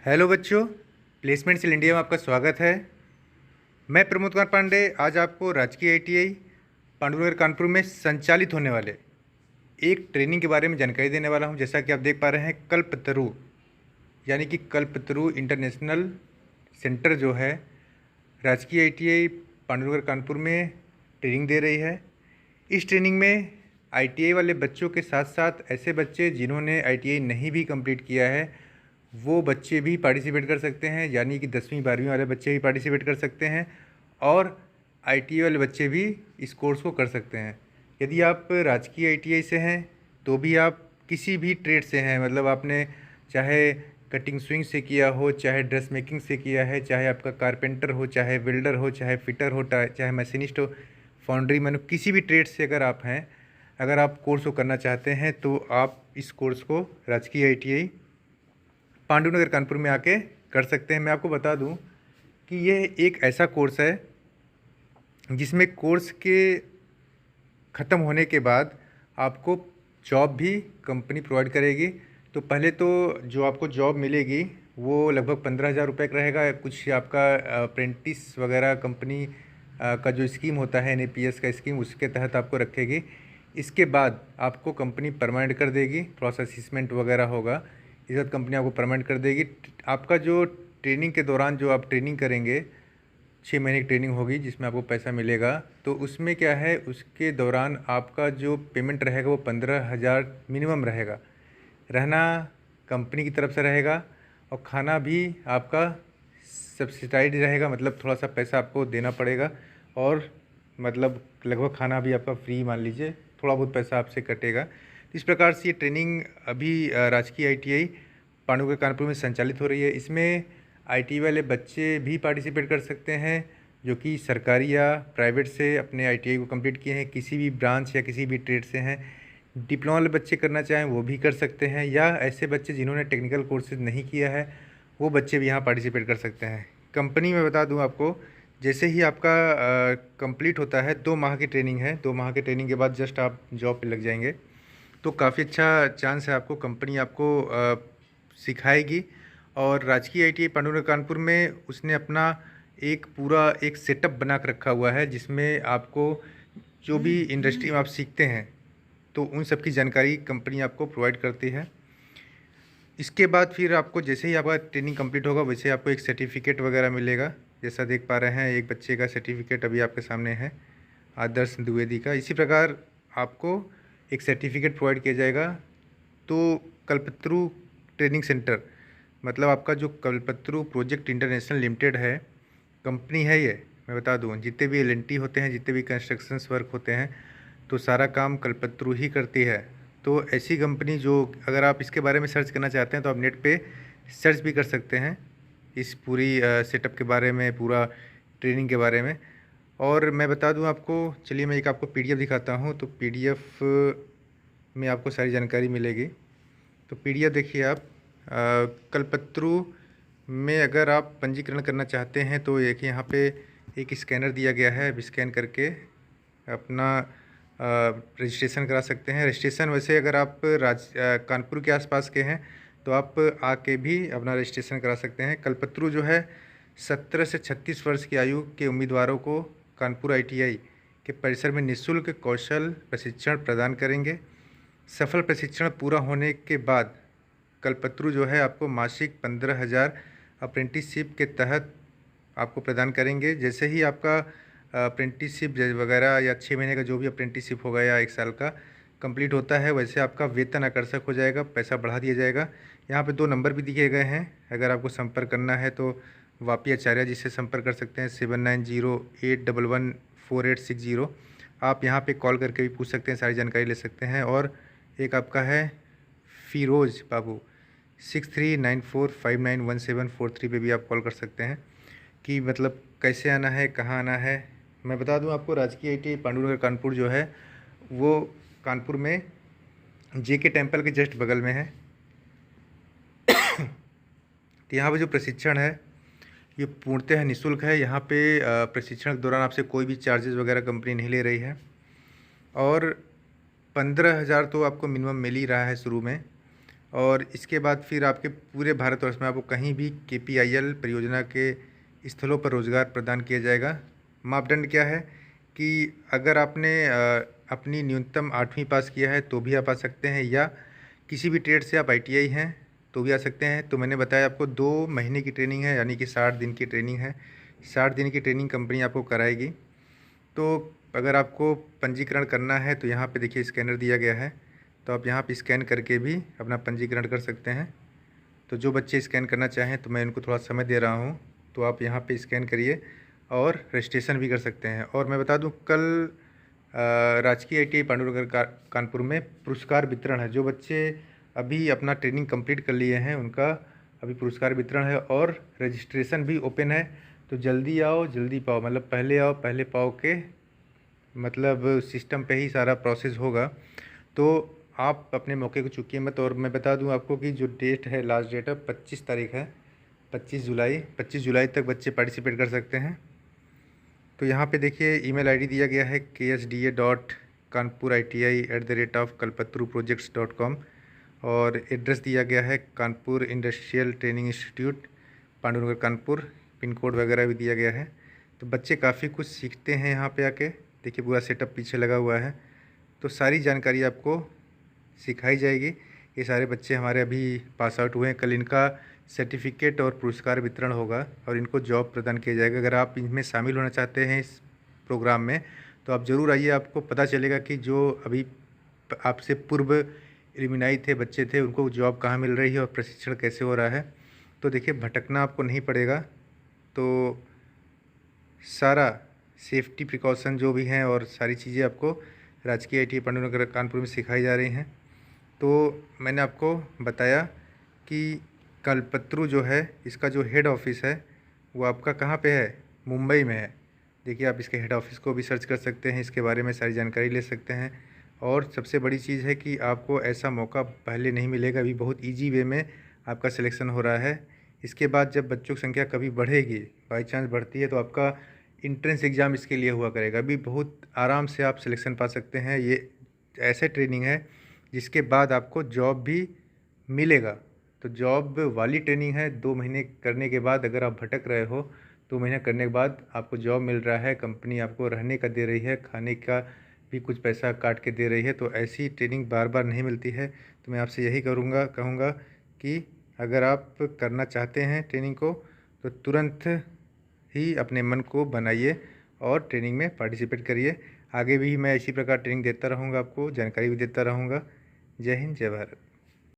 Hello बच्चों, placement cell India में आपका स्वागत है। मैं प्रमोद कुमार पांडे आज आपको राजकीय आईटीआई पांडुनगर कानपुर में संचालित होने वाले एक ट्रेनिंग के बारे में जानकारी देने वाला हूं। जैसा कि आप देख पा रहे हैं, कल्पतरु यानी कि कल्पतरु इंटरनेशनल सेंटर जो है राजकीय आईटीआई पांडुनगर कानपुर में ट्रेनिंग दे रही है। इस ट्रेनिंग में आईटीआई वाले बच्चों के साथ साथ ऐसे बच्चे जिन्होंने आईटीआई नहीं भी कंप्लीट किया है वो बच्चे भी पार्टिसिपेट कर सकते हैं, यानी कि 10वीं 12वीं वाले बच्चे भी पार्टिसिपेट कर सकते हैं और आईटीआई वाले बच्चे भी इस कोर्स को कर सकते हैं। यदि आप राजकीय आईटीआई से हैं तो भी आप किसी भी ट्रेड से हैं, मतलब आपने चाहे कटिंग स्विंग से किया हो, चाहे ड्रेस मेकिंग से किया है, चाहे आपका कारपेंटर हो, चाहे वेल्डर हो, चाहे फिटर हो, चाहे मशीनिस्ट हो, फाउंड्री मैन, किसी भी ट्रेड से अगर आप हैं, अगर आप कोर्स को करना चाहते हैं तो आप इस कोर्स को राजकीय आईटीआई पांडुनगर कानपुर में आके कर सकते हैं। मैं आपको बता दूं कि यह एक ऐसा कोर्स है जिसमें कोर्स के ख़त्म होने के बाद आपको जॉब भी कंपनी प्रोवाइड करेगी। तो पहले तो जो आपको जॉब मिलेगी वो लगभग 15,000 रुपये का रहेगा। कुछ आपका अप्रेंटिस वगैरह कंपनी का जो स्कीम होता है एनएपीएस का स्कीम, उसके तहत आपको रखेगी। इसके बाद आपको कंपनी परमानेंट कर देगी, थोड़ा सा असेसमेंट वगैरह होगा, इस बाद कंपनी आपको परमानेंट कर देगी। आपका जो ट्रेनिंग के दौरान जो आप ट्रेनिंग करेंगे, 6 महीने की ट्रेनिंग होगी जिसमें आपको पैसा मिलेगा। तो उसमें क्या है, उसके दौरान आपका जो पेमेंट रहेगा वो 15,000 मिनिमम रहेगा। रहना कंपनी की तरफ से रहेगा और खाना भी आपका सब्सिडाइज रहेगा, मतलब थोड़ा सा पैसा आपको देना पड़ेगा और मतलब लगभग खाना भी आपका फ्री मान लीजिए, थोड़ा बहुत पैसा आपसे कटेगा। इस प्रकार से ये ट्रेनिंग अभी राजकीय आईटीआई पांडुनगर कानपुर में संचालित हो रही है। इसमें आईटीआई वाले बच्चे भी पार्टिसिपेट कर सकते हैं जो कि सरकारी या प्राइवेट से अपने आईटीआई को कंप्लीट किए हैं, किसी भी ब्रांच या किसी भी ट्रेड से हैं। डिप्लोमा वाले बच्चे करना चाहें वो भी कर सकते हैं, या ऐसे बच्चे जिन्होंने टेक्निकल कोर्सेज नहीं किया है वो बच्चे भी यहाँ पार्टिसिपेट कर सकते हैं। कंपनी में बता दूँ आपको, जैसे ही आपका कंप्लीट होता है, 2 माह की ट्रेनिंग है, 2 माह की ट्रेनिंग के बाद जस्ट आप जॉब पे लग जाएंगे। तो काफ़ी अच्छा चांस है आपको, कंपनी आपको सिखाएगी। और राजकीय आईटीआई पांडुनगर कानपुर में उसने अपना एक पूरा एक सेटअप बना कर रखा हुआ है जिसमें आपको जो भी इंडस्ट्री में आप सीखते हैं तो उन सब की जानकारी कंपनी आपको प्रोवाइड करती है। इसके बाद फिर आपको जैसे ही आपका ट्रेनिंग कंप्लीट होगा वैसे आपको एक सर्टिफिकेट वगैरह मिलेगा। जैसा देख पा रहे हैं, एक बच्चे का सर्टिफिकेट अभी आपके सामने है, आदर्श द्विवेदी का। इसी प्रकार आपको एक सर्टिफिकेट प्रोवाइड किया जाएगा। तो कल्पतरु ट्रेनिंग सेंटर, मतलब आपका जो कल्पतरु प्रोजेक्ट इंटरनेशनल लिमिटेड है, कंपनी है ये। मैं बता दूं, जितने भी एलएनटी होते हैं, जितने भी कंस्ट्रक्शंस वर्क होते हैं, तो सारा काम कल्पतरु ही करती है। तो ऐसी कंपनी जो, अगर आप इसके बारे में सर्च करना चाहते हैं तो आप नेट पे सर्च भी कर सकते हैं इस पूरी सेटअप के बारे में, पूरा ट्रेनिंग के बारे में। और मैं बता दूं आपको, चलिए मैं एक आपको पीडीएफ दिखाता हूं। तो पीडीएफ में आपको सारी जानकारी मिलेगी। तो पीडीएफ देखिए आप, कल्पतरु में अगर आप पंजीकरण करना चाहते हैं तो देखिए यहाँ पे एक स्कैनर दिया गया है। अब स्कैन करके अपना रजिस्ट्रेशन करा सकते हैं। रजिस्ट्रेशन वैसे अगर आप कानपुर के आसपास के हैं तो आप आके भी अपना रजिस्ट्रेशन करा सकते हैं। कल्पतरु जो है 17 से 36 वर्ष की आयु के उम्मीदवारों को कानपुर आईटीआई के परिसर में निःशुल्क कौशल प्रशिक्षण प्रदान करेंगे। सफल प्रशिक्षण पूरा होने के बाद कल्पतरु जो है आपको मासिक 15,000 अप्रेंटिसशिप के तहत आपको प्रदान करेंगे। जैसे ही आपका अप्रेंटिसशिप वगैरह या 6 महीने का जो भी अप्रेंटिसशिप होगा या 1 साल का कंप्लीट होता है, वैसे आपका वेतन आकर्षक हो जाएगा, पैसा बढ़ा दिया जाएगा। यहाँ पे 2 नंबर भी दिए गए हैं, अगर आपको संपर्क करना है तो वापी आचार्य जी से संपर्क कर सकते हैं, 7908114860। आप यहाँ पे कॉल करके भी पूछ सकते हैं, सारी जानकारी ले सकते हैं। और एक आपका है फिरोज़ बाबू, 6394591743 पे भी आप कॉल कर सकते हैं कि मतलब कैसे आना है, कहाँ आना है। मैं बता दूं आपको, राजकीय आईटीआई पांडुनगर कानपुर जो है वो कानपुर में जेके टेम्पल के जस्ट बगल में है। तो यहाँ पे जो प्रशिक्षण है ये पूर्णतः निःशुल्क है। यहाँ पे प्रशिक्षण के दौरान आपसे कोई भी चार्जेस वगैरह कंपनी नहीं ले रही है। और 15,000 तो आपको मिनिमम मिल ही रहा है शुरू में। और इसके बाद फिर आपके पूरे भारतवर्ष में आपको कहीं भी KPIL परियोजना के स्थलों पर रोज़गार प्रदान किया जाएगा। मापदंड क्या है कि अगर आपने अपनी न्यूनतम 8वीं पास किया है तो भी आप आ सकते हैं, या किसी भी ट्रेड से आप ITI हैं तो भी आ सकते हैं। तो मैंने बताया आपको 2 महीने की ट्रेनिंग है, यानी कि 60 दिन की ट्रेनिंग है। 60 दिन की ट्रेनिंग कंपनी आपको कराएगी। तो अगर आपको पंजीकरण करना है तो यहाँ पे देखिए स्कैनर दिया गया है, तो आप यहाँ पे स्कैन करके भी अपना पंजीकरण कर सकते हैं। तो जो बच्चे स्कैन करना चाहें तो मैं इनको थोड़ा समय दे रहा हूँ, तो आप यहाँ पे स्कैन करिए और रजिस्ट्रेशन भी कर सकते हैं। और मैं बता दूँ, कल राजकीय ITI पांडुनगर कानपुर में पुरस्कार वितरण है। जो बच्चे अभी अपना ट्रेनिंग कंप्लीट कर लिए हैं उनका अभी पुरस्कार वितरण है, और रजिस्ट्रेशन भी ओपन है। तो जल्दी आओ जल्दी पाओ, मतलब पहले आओ पहले पाओ के मतलब सिस्टम पे ही सारा प्रोसेस होगा। तो आप अपने मौके को चूकिए मत। और मैं बता दूं आपको कि जो डेट है, लास्ट डेट है 25 तारीख है, 25 जुलाई तक बच्चे पार्टिसिपेट कर सकते हैं। तो यहाँ पे देखिए ईमेल ID दिया गया है ksda.kanpuriti@kalpatruprojects.com, और एड्रेस दिया गया है Kanpur industrial training institute Pandu Nagar Kanpur, pin code वगैरह भी दिया गया है। तो बच्चे काफ़ी कुछ सीखते हैं यहाँ पे आके। देखिए पूरा सेटअप पीछे लगा हुआ है, तो सारी जानकारी आपको सिखाई जाएगी। ये सारे बच्चे हमारे अभी पास आउट हुए हैं। कल इनका सर्टिफिकेट और पुरस्कार वितरण होगा और इनको जॉब प्रदान किया जाएगा। अगर आप इनमें शामिल होना चाहते हैं इस प्रोग्राम में तो आप ज़रूर आइए। आपको पता चलेगा कि जो अभी आपसे पूर्व एलुमनाई थे, बच्चे थे, उनको जॉब कहाँ मिल रही है और प्रशिक्षण कैसे हो रहा है। तो देखिए भटकना आपको नहीं पड़ेगा। तो सारा सेफ्टी प्रिकॉशन जो भी हैं और सारी चीज़ें आपको राजकीय ITI पांडुनगर कानपुर में सिखाई जा रही हैं। तो मैंने आपको बताया कि कल्पत्रु जो है, इसका जो हेड ऑफिस है वो आपका कहाँ पे है, मुंबई में है। देखिए आप इसके हेड ऑफिस को भी सर्च कर सकते हैं, इसके बारे में सारी जानकारी ले सकते हैं। और सबसे बड़ी चीज़ है कि आपको ऐसा मौका पहले नहीं मिलेगा, अभी बहुत ईजी वे में आपका सिलेक्शन हो रहा है। इसके बाद जब बच्चों की संख्या कभी बढ़ेगी, बाई चांस बढ़ती है, तो आपका इंट्रेंस एग्ज़ाम इसके लिए हुआ करेगा। अभी बहुत आराम से आप सिलेक्शन पा सकते हैं। ये ऐसे ट्रेनिंग है जिसके बाद आपको जॉब भी मिलेगा। तो जॉब वाली ट्रेनिंग है। 2 महीने करने के बाद अगर आप भटक रहे हो, 2 महीने करने के बाद आपको जॉब मिल रहा है, कंपनी आपको रहने का दे रही है, खाने का भी कुछ पैसा काट के दे रही है। तो ऐसी ट्रेनिंग बार बार नहीं मिलती है। तो मैं आपसे यही कहूँगा कि अगर आप करना चाहते हैं ट्रेनिंग को तो तुरंत ही अपने मन को बनाइए और ट्रेनिंग में पार्टिसिपेट करिए। आगे भी मैं इसी प्रकार ट्रेनिंग देता रहूँगा, आपको जानकारी भी देता रहूँगा। जय हिंद, जय भारत।